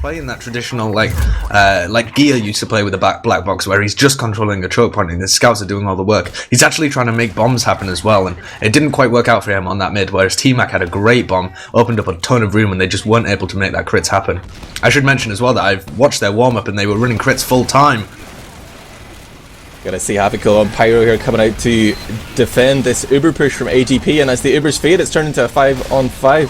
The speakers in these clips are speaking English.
playing that traditional like Gear used to play with a black box, where he's just controlling a choke point and the scouts are doing all the work. He's actually trying to make bombs happen as well, and it didn't quite work out for him on that mid, whereas T-Mac had a great bomb, opened up a ton of room, and they just weren't able to make that crits happen. I should mention as well that I've watched their warm-up and they were running crits full time. Gonna see Havico on Pyro here coming out to defend this Uber push from AGP, and as the Ubers fade, it's turned into a 5-on-5.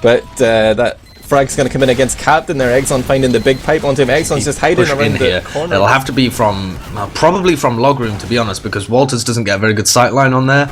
But that frag's going to come in against Captain there. Exxon finding the big pipe onto him. Exxon's just hiding around the corner. It'll have to be from, probably from log room, to be honest, because Walters doesn't get a very good sight line on there.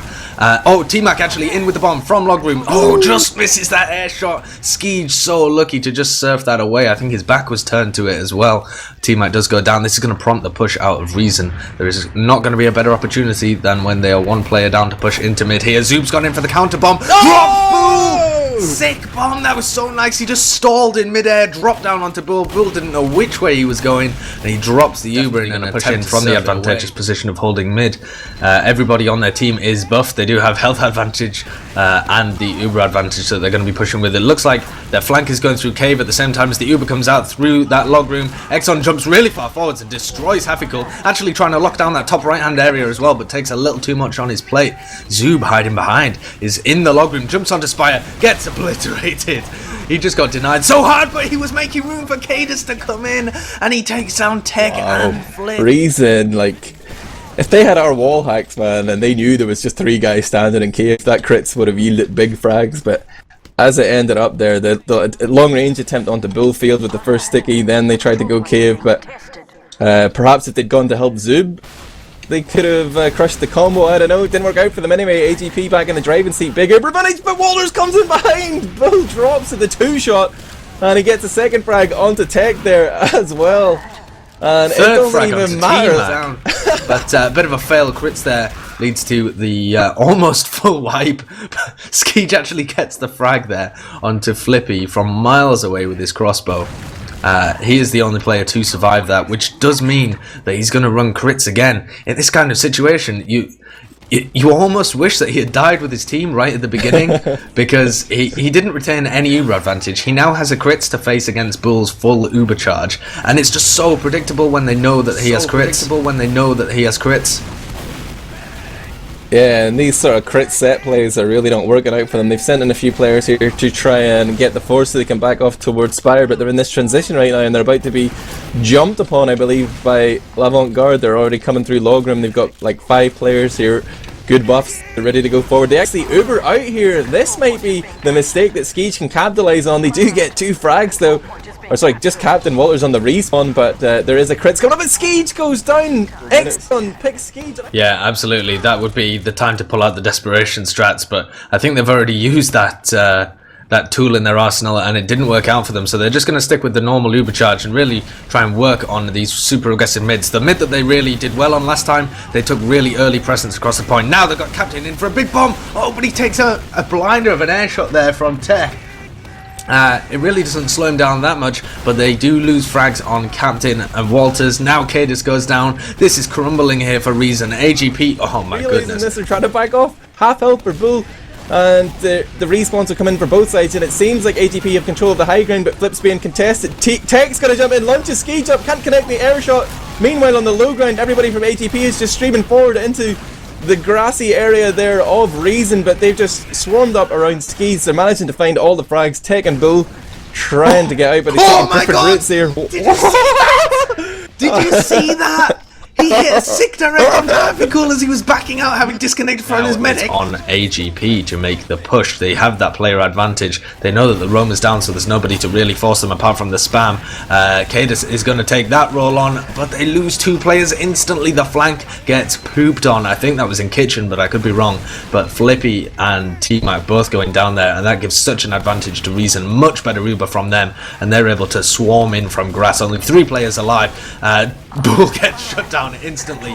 Oh, T-Mac actually in with the bomb from log room. Oh, just misses that air shot. Skeege so lucky to just surf that away. I think his back was turned to it as well. T-Mac does go down. This is going to prompt the push out of Reason. There is not going to be a better opportunity than when they are one player down to push into mid here. Zoob's gone in for the counter bomb. No! Drop! Boom! Sick bomb, that was so nice. He just stalled in midair, dropped down onto Bull. Bull didn't know which way he was going, and he drops the Uber in and a push in from the advantageous position of holding mid. Everybody on their team is buffed. They do have health advantage and the Uber advantage that they're going to be pushing with. It looks like their flank is going through cave at the same time as the Uber comes out through that log room. Exxon jumps really far forwards and destroys Hafikul, actually trying to lock down that top right hand area as well, but takes a little too much on his plate. Zoob hiding behind is in the log room, jumps onto Spire, gets obliterated. He just got denied so hard, but he was making room for Cadus to come in, and he takes down Tech and Flip. Reason, like, if they had our wall hacks, man, and they knew there was just 3 guys standing in cave, that crits would have yielded big frags. But as it ended up there, the long range attempt onto Bullfield with the first sticky, then they tried to go cave, but perhaps if they'd gone to help Zoob, they could have crushed the combo. I don't know, it didn't work out for them anyway. AGP back in the driving seat, big Uber advantage, but Walters comes in behind. Bull drops at the 2-shot, and he gets a second frag onto Tech there as well. And it doesn't even matter. But a bit of a fail crits there leads to the almost full wipe. Skeege actually gets the frag there onto Flippy from miles away with his crossbow. He is the only player to survive that, which does mean that he's going to run crits again. In this kind of situation, you almost wish that he had died with his team right at the beginning, because he didn't retain any Uber advantage. He now has a crits to face against Bull's full Uber charge, and it's just so predictable when they know that he has crits. Yeah, and these sort of crit set plays are really not working out for them. They've sent in a few players here to try and get the force so they can back off towards Spire, but they're in this transition right now and they're about to be jumped upon, I believe, by L'Avant Garde. They're already coming through Logram. They've got like 5 players here, good buffs, they're ready to go forward. They actually Uber out here. This might be the mistake that Skeege can capitalize on. They do get 2 frags though. Or sorry, just Captain Walters on the respawn, but there is a crit coming up and Skeege goes down. Exxon picks Skeege. Yeah, absolutely. That would be the time to pull out the desperation strats, but I think they've already used that tool in their arsenal and it didn't work out for them, so they're just going to stick with the normal Uber charge and really try and work on these super aggressive mids. The mid that they really did well on last time, they took really early presence across the point. Now they've got Captain in for a big bomb. Oh, but he takes a blinder of an air shot there from Tech. It really doesn't slow him down that much, but they do lose frags on Captain and Walters. Now Cadus goes down. This is crumbling here for Reason. AGP, oh my goodness. This, they're trying to back off. Half health for Bull. And the respawns will come in for both sides, and it seems like AGP have control of the high ground, but Flip's being contested. Tech's gonna jump in, launches Skeege up, can't connect the air shot. Meanwhile on the low ground, everybody from AGP is just streaming forward into the grassy area there of Reason, but they've just swarmed up around Skeege. They're managing to find all the frags. Tech and Bull trying to get out, but they're taking different routes here. Did you see that? He hit a sick direct on Hafikul as he was backing out, having disconnected from his medic. On AGP to make the push. They have that player advantage. They know that the roam is down, so there's nobody to really force them apart from the spam. Cadus is going to take that role on, but they lose 2 players instantly. The flank gets pooped on. I think that was in Kitchen, but I could be wrong. But Flippy and T-Mac both going down there, and that gives such an advantage to Reason. Much better Uber from them, and they're able to swarm in from grass. Only 3 players alive. Bull gets shut down instantly.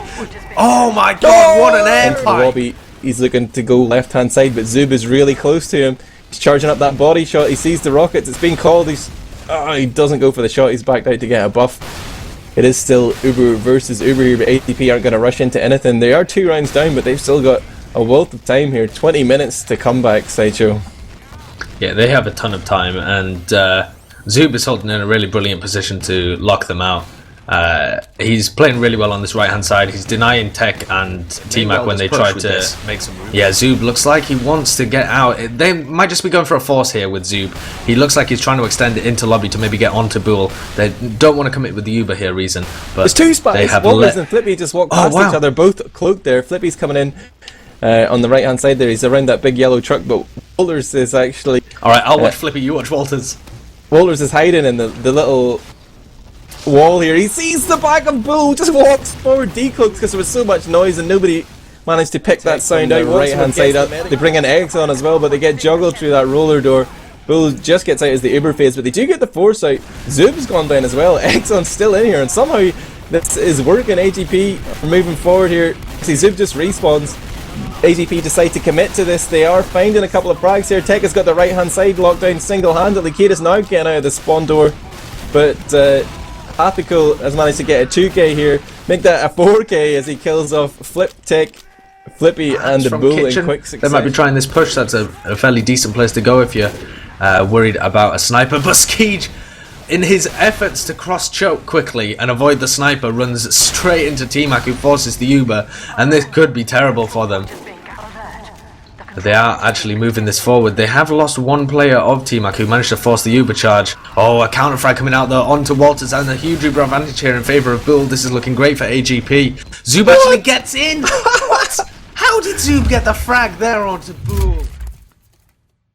Oh my god, what an air fight! He's looking to go left hand side, but Zoob is really close to him. He's charging up that body shot. He sees the rockets. It's being called. He doesn't go for the shot. He's backed out to get a buff. It is still Uber versus Uber here, but ATP aren't going to rush into anything. They are 2 rounds down, but they've still got a wealth of time here. 20 minutes to come back, Sideshow. Yeah, they have a ton of time, and Zoob is holding in a really brilliant position to lock them out. He's playing really well on this right hand side. He's denying Tech and T-Mac when they try to make some moves. Yeah, Zoob looks like he wants to get out. They might just be going for a force here with Zoob. He looks like he's trying to extend it into lobby to maybe get onto Bull. They don't want to commit with the Uber here, Reason. But there's two spies. Walters and Flippy just walk past each other, both cloaked there. Flippy's coming in on the right hand side there. He's around that big yellow truck, but Walters is actually... Alright, I'll watch Flippy, you watch Walters. Walters is hiding in the little wall here. He sees the back of Bull, just walks forward, decloaks because there was so much noise and nobody managed to pick that sound out. Right hand side up. They bring in X on as well, but they get juggled through that roller door. Bull just gets out as the Uber phase, but they do get the force out. Zoob's gone down as well. Exxon's still in here, and somehow this is working. AGP moving forward here. See, Zoob just respawns. AGP decide to commit to this. They are finding a couple of frags here. Tech has got the right hand side locked down single-handedly. Kata's now getting out of the spawn door, but Apico has managed to get a 2k here, make that a 4k as he kills off Flip, Tech, Flippy and the Bull in quick succession. They might be trying this push. That's a fairly decent place to go if you're worried about a sniper. But Skeej, in his efforts to cross-choke quickly and avoid the sniper, runs straight into T-Mac, who forces the Uber, and this could be terrible for them. But they are actually moving this forward. They have lost one player of T-Mac who managed to force the Uber charge. Oh, a counter frag coming out there onto Walters, and a huge Uber advantage here in favour of Bull. This is looking great for AGP. Zoob actually gets in! What? How did Zoob get the frag there onto Bull?